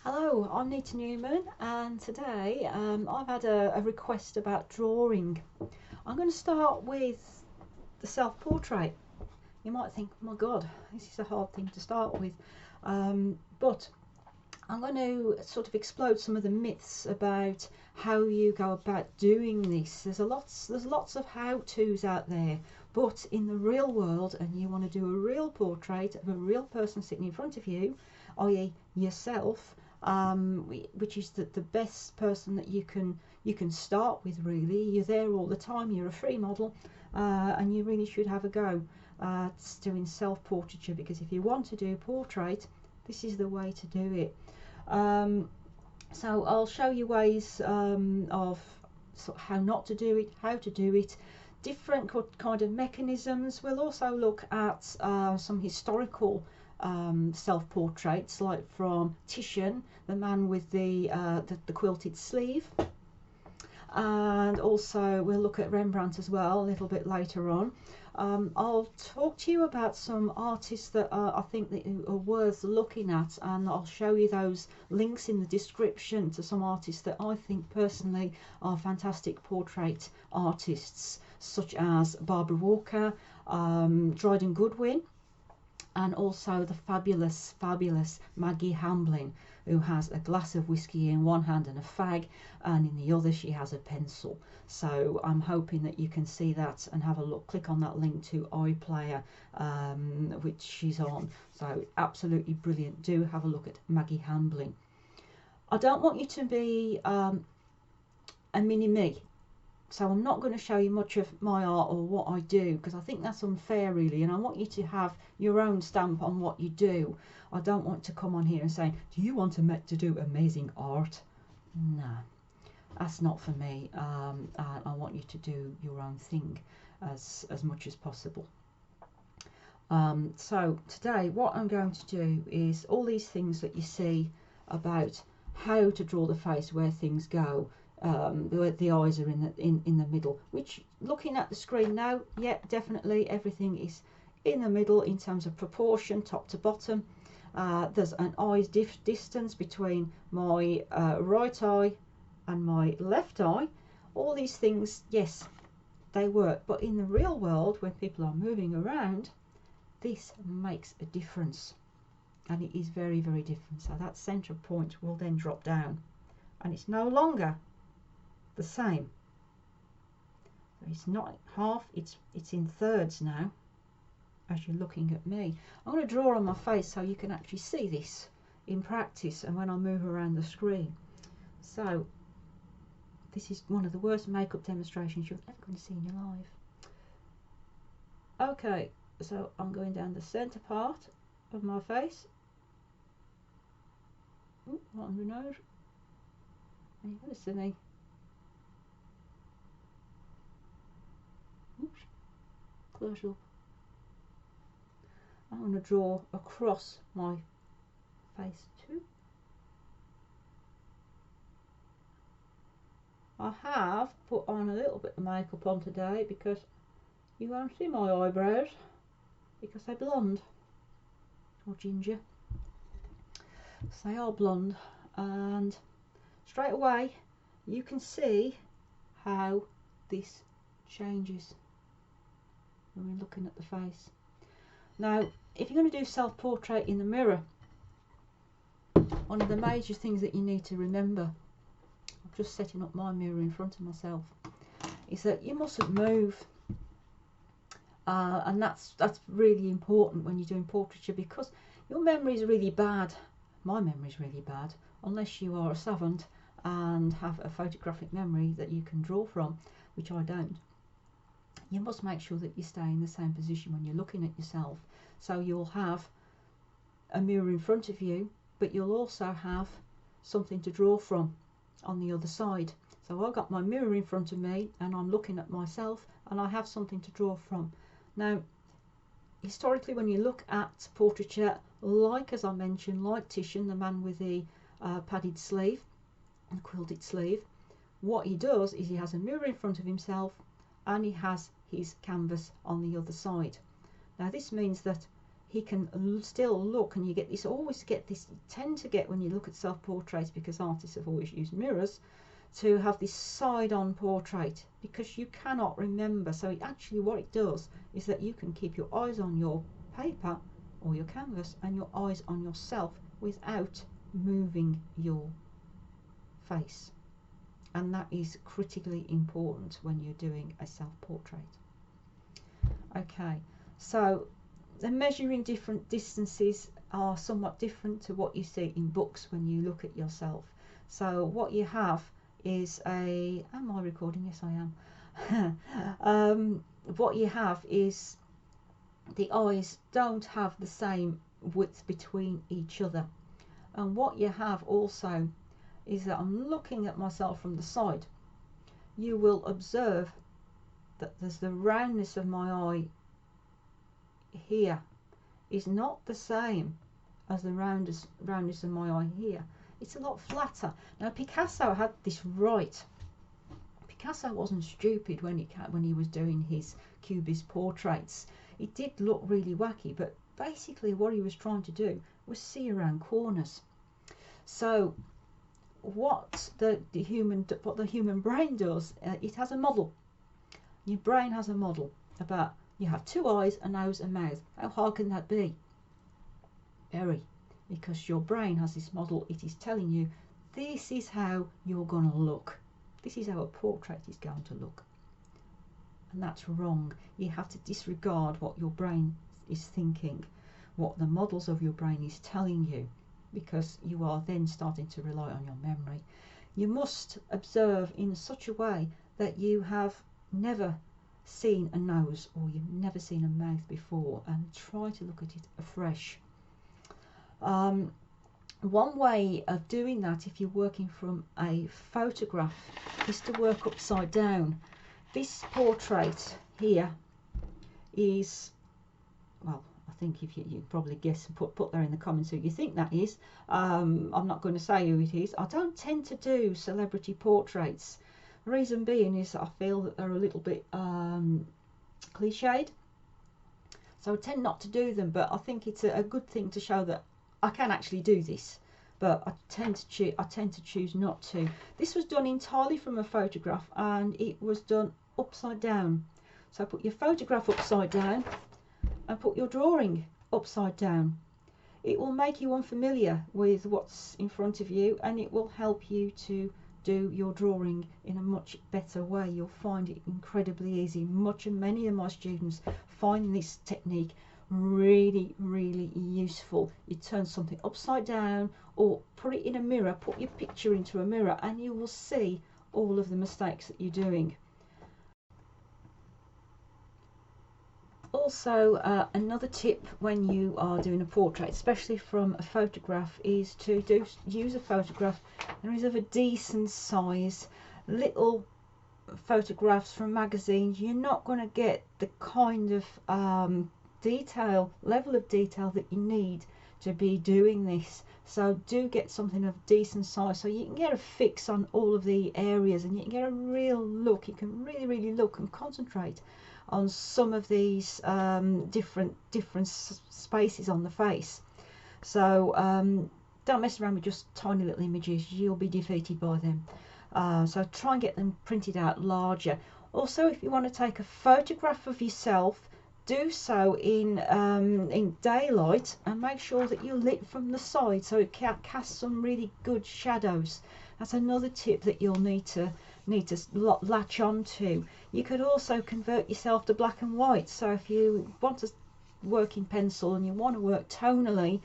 Hello, I'm Nita Newman, and today I've had a request about drawing. I'm going to start with the self-portrait. You might think, oh my God, this is a hard thing to start with, but I'm going to sort of explode some of the myths about how you go about doing this. There's lots of how-tos out there, but in the real world, and you want to do a real portrait of a real person sitting in front of you, i.e. yourself, which is the best person that you can start with. Really, you're there all the time, you're a free model, and you really should have a go at doing self-portraiture, because if you want to do portrait, this is the way to do it. So I'll show you ways of sort of how not to do it, how to do it, different kind of mechanisms. We'll also look at some historical self-portraits, like from Titian, the man with the quilted sleeve, and also we'll look at Rembrandt as well a little bit later on. I'll talk to you about some artists that I think that are worth looking at, and I'll show you those links in the description to some artists that I think personally are fantastic portrait artists, such as Barbara Walker, Dryden Goodwin, and also the fabulous Maggie Hamblin, who has a glass of whiskey in one hand and a fag, and in the other she has a pencil. So I'm hoping that you can see that and have a look. Click on that link to iPlayer, which she's on. So absolutely brilliant. Do have a look at Maggie Hamblin. I don't want you to be a mini me, so I'm not going to show you much of my art or what I do, because I think that's unfair really, and I want you to have your own stamp on what you do. I don't want to come on here and say, do you want to do amazing art? No, that's not for me. I want you to do your own thing as much as possible. So today what I'm going to do is all these things that you see about how to draw the face, where things go, the eyes are in the middle, which, looking at the screen now, yeah, definitely everything is in the middle in terms of proportion, top to bottom. There's an eye's distance between my right eye and my left eye. All these things, yes, they work, but in the real world, when people are moving around, this makes a difference, and it is very, very different. So that center point will then drop down, and it's no longer the same. So it's not half, it's in thirds now, as you're looking at me. I'm going to draw on my face so you can actually see this in practice and when I move around the screen. So this is one of the worst makeup demonstrations you're ever going to see in your life. Okay, so I'm going down the center part of my face. Ooh, right on the nose. And you're going to see me. Oops, close up. I'm going to draw across my face too. I have put on a little bit of makeup on today because you won't see my eyebrows because they're blonde or ginger. So they are blonde, and straight away you can see how this changes when we're looking at the face. Now, if you're going to do self-portrait in the mirror, one of the major things that you need to remember, I'm just setting up my mirror in front of myself, is that you mustn't move, and that's really important when you're doing portraiture, because your memory is really bad. My memory is really bad, unless you are a savant and have a photographic memory that you can draw from, which I don't. You must make sure that you stay in the same position when you're looking at yourself. So you'll have a mirror in front of you, but you'll also have something to draw from on the other side. So I've got my mirror in front of me and I'm looking at myself, and I have something to draw from. Now, historically, when you look at portraiture, like as I mentioned, like Titian, the man with the padded sleeve and quilted sleeve, what he does is he has a mirror in front of himself and he has his canvas on the other side. Now this means that he can still look, and you get this, always get this, you tend to get when you look at self-portraits, because artists have always used mirrors, to have this side-on portrait, because you cannot remember. So it actually, what it does is that you can keep your eyes on your paper or your canvas and your eyes on yourself without moving your face, and that is critically important when you're doing a self-portrait. Okay, so the measuring different distances are somewhat different to what you see in books when you look at yourself. So what you have is a, am I recording? Yes, I am. What you have is the eyes don't have the same width between each other, and what you have also is that I'm looking at myself from the side. You will observe that there's the roundness of my eye here is not the same as the roundness of my eye here. It's a lot flatter. Now Picasso had this right. Picasso wasn't stupid when he was doing his Cubist portraits. It did look really wacky, but basically what he was trying to do was see around corners. So what the human brain does, it has a model. Your brain has a model about, you have two eyes, a nose, a mouth. How hard can that be? Very, because your brain has this model. It is telling you this is how you're going to look. This is how a portrait is going to look. And that's wrong. You have to disregard what your brain is thinking, what the models of your brain is telling you, because you are then starting to rely on your memory. You must observe in such a way that you have never seen a nose or you've never seen a mouth before, and try to look at it afresh. One way of doing that, if you're working from a photograph, is to work upside down. This portrait here is, well, I think if you probably guess and put there in the comments who you think that is. I'm not going to say who it is. I don't tend to do celebrity portraits. Reason being is that I feel that they're a little bit cliched, so I tend not to do them, but I think it's a good thing to show that I can actually do this, but I tend to choose not to. This was done entirely from a photograph, and it was done upside down. So put your photograph upside down and put your drawing upside down. It will make you unfamiliar with what's in front of you, and it will help you to do your drawing in a much better way. You'll find it incredibly easy. Many of my students find this technique really useful. You turn something upside down or put it in a mirror, put your picture into a mirror, and you will see all of the mistakes that you're doing. Also, another tip when you are doing a portrait, especially from a photograph, is to use a photograph that is of a decent size. Little photographs from magazines, you're not going to get the kind of level of detail that you need to be doing this. So do get something of decent size so you can get a fix on all of the areas, and you can get a real look. You can really look and concentrate on some of these different spaces on the face. So don't mess around with just tiny little images. You'll be defeated by them. So try and get them printed out larger. Also, if you want to take a photograph of yourself, do so in daylight, and make sure that you're lit from the side so it casts some really good shadows. That's another tip that you'll need to latch on to. You could also convert yourself to black and white. So if you want to work in pencil and you want to work tonally,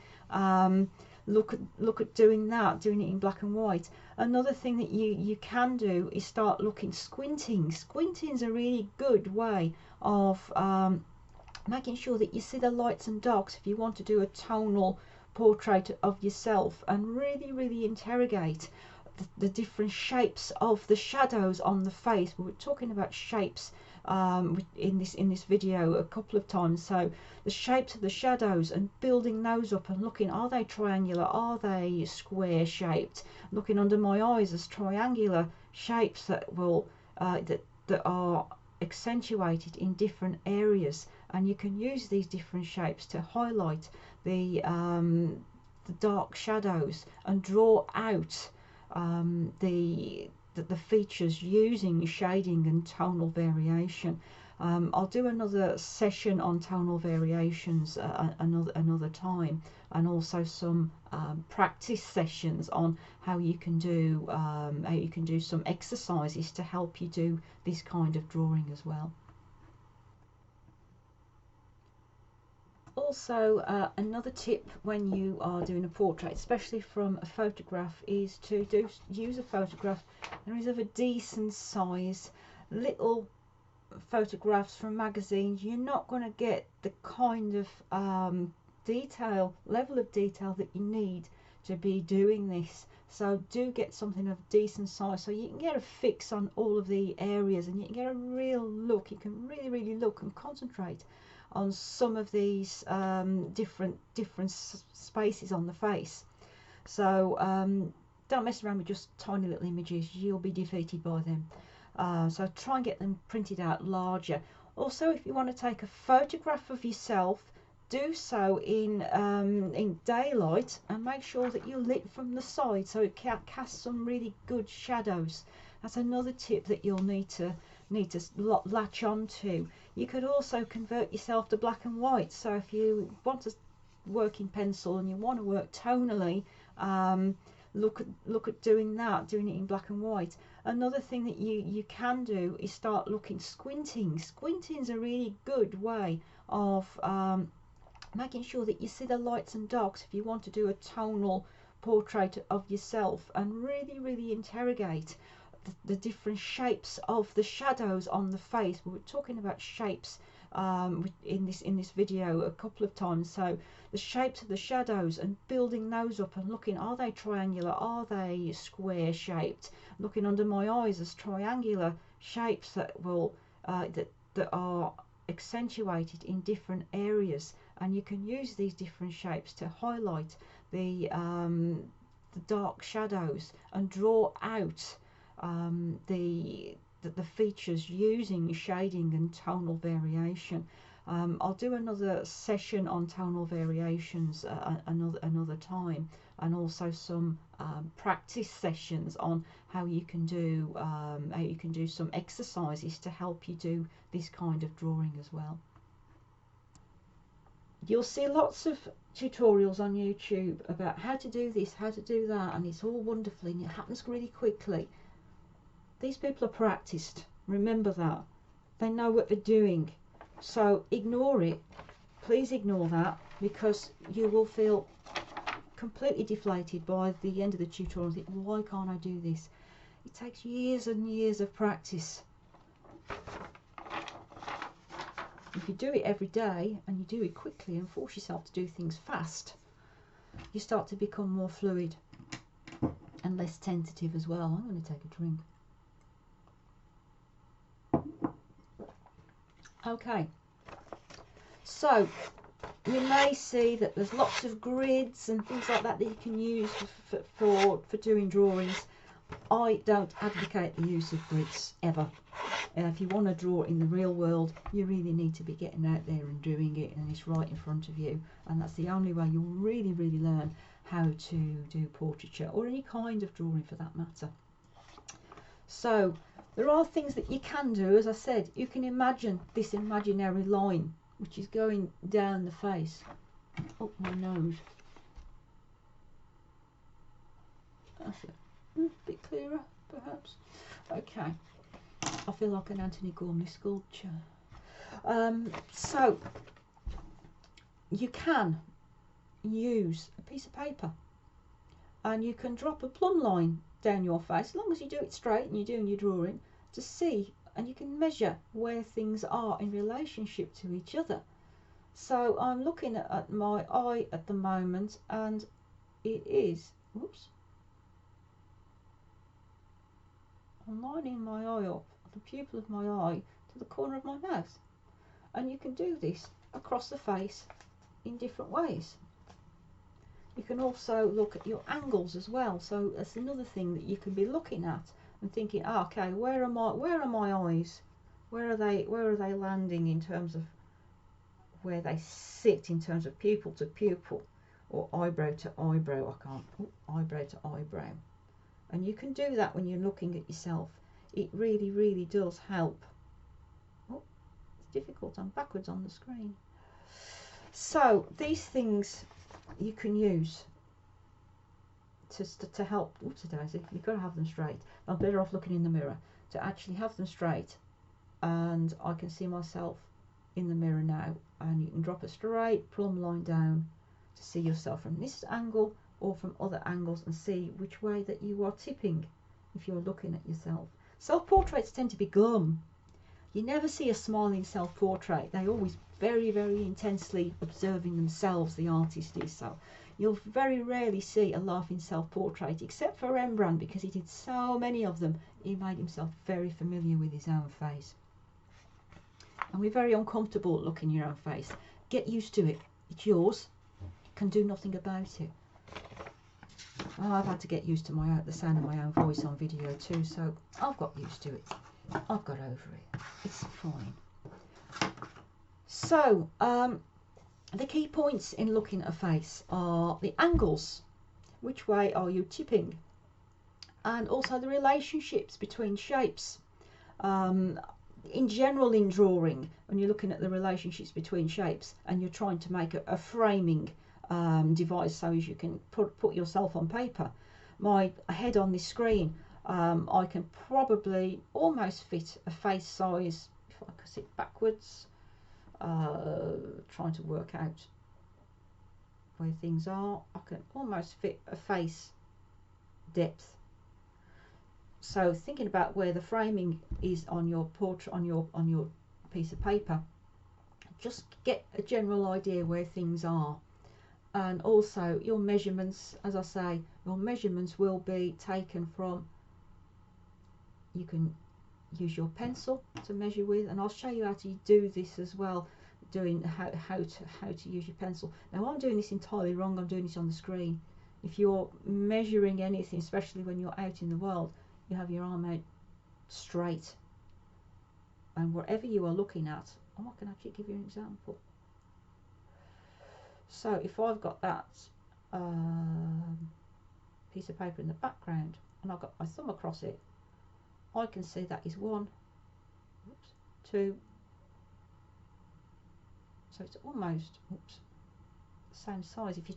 look at doing it in black and white. Another thing that you can do is start squinting. Squinting's a really good way of making sure that you see the lights and darks if you want to do a tonal portrait of yourself, and really interrogate the different shapes of the shadows on the face. We were talking about shapes in this video a couple of times. So the shapes of the shadows, and building those up and looking, are they triangular, are they square shaped? Looking under my eyes as triangular shapes that will that are accentuated in different areas, and you can use these different shapes to highlight the dark shadows and draw out the features using shading and tonal variation. I'll do another session on tonal variations another time, and also some practice sessions on how you can do some exercises to help you do this kind of drawing as well. Also, another tip when you are doing a portrait, especially from a photograph, is to use a photograph that is of a decent size. Little photographs from magazines, you're not going to get the kind of level of detail that you need to be doing this. So do get something of decent size so you can get a fix on all of the areas, and you can get a real look. You can really look and concentrate on some of these different spaces on the face. So don't mess around with just tiny little images, you'll be defeated by them. So try and get them printed out larger. Also, if you want to take a photograph of yourself, do so in daylight, and make sure that you're lit from the side so it casts some really good shadows. That's another tip that you'll need to latch on to. You could also convert yourself to black and white. So if you want to work in pencil and you want to work tonally, look at doing it in black and white. Another thing that you can do is start squinting. Squinting's a really good way of making sure that you see the lights and darks if you want to do a tonal portrait of yourself, and really interrogate the different shapes of the shadows on the face. We were talking about shapes in this video a couple of times. So the shapes of the shadows, and building those up and looking, are they triangular, are they square shaped? Looking under my eyes as triangular shapes that will that are accentuated in different areas, and you can use these different shapes to highlight the dark shadows and draw out the features using shading and tonal variation. I'll do another session on tonal variations another time, and also some practice sessions on how you can do some exercises to help you do this kind of drawing as well. You'll see lots of tutorials on YouTube about how to do this, how to do that, and it's all wonderful and it happens really quickly. These people are practiced, remember that. They know what they're doing. So ignore it. Please ignore that, because you will feel completely deflated by the end of the tutorial and think, why can't I do this? It takes years and years of practice. If you do it every day and you do it quickly and force yourself to do things fast, you start to become more fluid and less tentative as well. I'm going to take a drink. Okay, so you may see that there's lots of grids and things like that that you can use for doing drawings. I don't advocate the use of grids ever. If you want to draw in the real world, you really need to be getting out there and doing it, and it's right in front of you, and that's the only way you'll really learn how to do portraiture, or any kind of drawing for that matter. So there are things that you can do. As I said, you can imagine this imaginary line which is going down the face, up my nose. That's a bit clearer, perhaps. Okay, I feel like an Anthony Gormley sculpture. So you can use a piece of paper and you can drop a plumb line down your face, as long as you do it straight and you're doing your drawing, to see, and you can measure where things are in relationship to each other. So I'm looking at my eye at the moment, and it is, whoops, I'm lining my eye up, the pupil of my eye, to the corner of my mouth. And you can do this across the face in different ways. You can also look at your angles as well. So that's another thing that you can be looking at and thinking, okay, where are my eyes Where are they landing in terms of where they sit in terms of pupil to pupil or eyebrow to eyebrow? I can't. Eyebrow to eyebrow. And you can do that when you're looking at yourself. It really, really does help. Oh, it's difficult. I'm backwards on the screen. So these things you can use to help. Oops, daisy. You've got to have them straight. I'm better off looking in the mirror to actually have them straight. And I can see myself in the mirror now. And you can drop a straight plumb line down to see yourself from this angle or from other angles and see which way that you are tipping if you're looking at yourself. Self-portraits tend to be glum. You never see a smiling self-portrait. They're always very, very intensely observing themselves, the artist is. So you'll very rarely see a laughing self-portrait, except for Rembrandt, because he did so many of them. He made himself very familiar with his own face. And we're very uncomfortable looking at your own face. Get used to it. It's yours. You can do nothing about it. Well, I've had to get used to the sound of my own voice on video too, so I've got used to it. I've got over it. It's fine. So, the key points in looking at a face are the angles. Which way are you tipping? And also the relationships between shapes. In general, in drawing, when you're looking at the relationships between shapes and you're trying to make a framing device so as you can put yourself on paper. My head on this screen, I can probably almost fit a face size, if I can sit backwards, trying to work out where things are. I can almost fit a face depth. So thinking about where the framing is on your portrait, on your piece of paper, just get a general idea where things are. And also your measurements, as I say, your measurements will be taken from, you can use your pencil to measure with, and I'll show you how to do this as well, doing how to use your pencil. Now I'm doing this entirely wrong, I'm doing this on the screen. If you're measuring anything, especially when you're out in the world, you have your arm out straight, and wherever you are looking at, I can actually give you an example. So if I've got that piece of paper in the background and I've got my thumb across it, I can see that is 1, 2, so it's almost the same size. If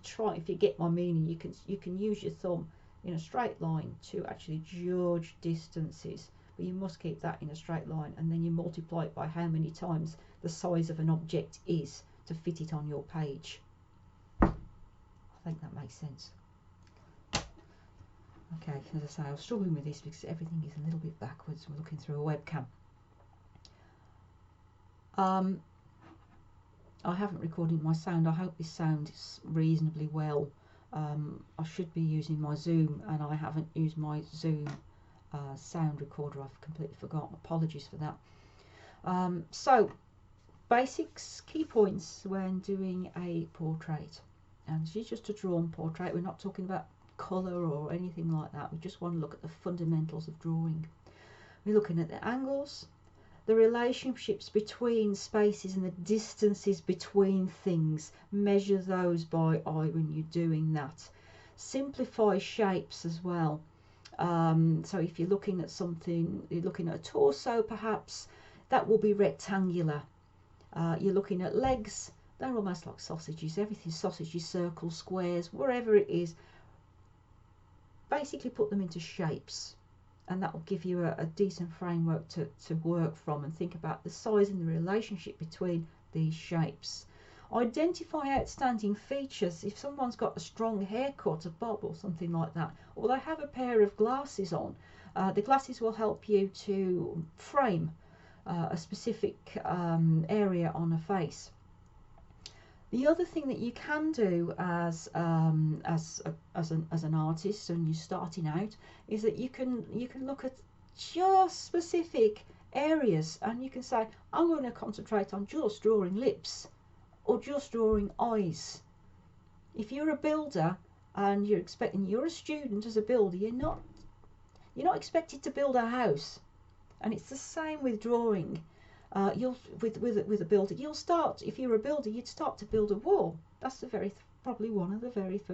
you get my meaning, you can use your thumb in a straight line to actually judge distances, but you must keep that in a straight line, and then you multiply it by how many times the size of an object is to fit it on your page. I think that makes sense. Okay, as I say, I was struggling with this because everything is a little bit backwards. We're looking through a webcam. I haven't recorded my sound. I hope this sounds reasonably well. I should be using my Zoom, and I haven't used my Zoom sound recorder. I've completely forgotten. Apologies for that. So, basics, key points when doing a portrait. And this is just a drawn portrait. We're not talking about colour or anything like that. We just want to look at the fundamentals of drawing. We're looking at the angles, the relationships between spaces and the distances between things. Measure those by eye when you're doing that. Simplify shapes as well. So if you're looking at something, you're looking at a torso perhaps, that will be rectangular. You're looking at legs, they're almost like sausages. Everything's sausages, circles, squares, wherever it is. Basically put them into shapes, and that will give you a decent framework to work from, and think about the size and the relationship between these shapes. Identify outstanding features. If someone's got a strong haircut, a bob or something like that, or they have a pair of glasses on, the glasses will help you to frame a specific area on a face. The other thing that you can do as an artist when you're starting out is that you can look at just specific areas, and you can say, I'm going to concentrate on just drawing lips or just drawing eyes. If you're a builder and you're a student as a builder, you're not expected to build a house, and it's the same with drawing. you'll with a builder, you'll start, if you're a builder, you'd start to build a wall. That's probably one of the very first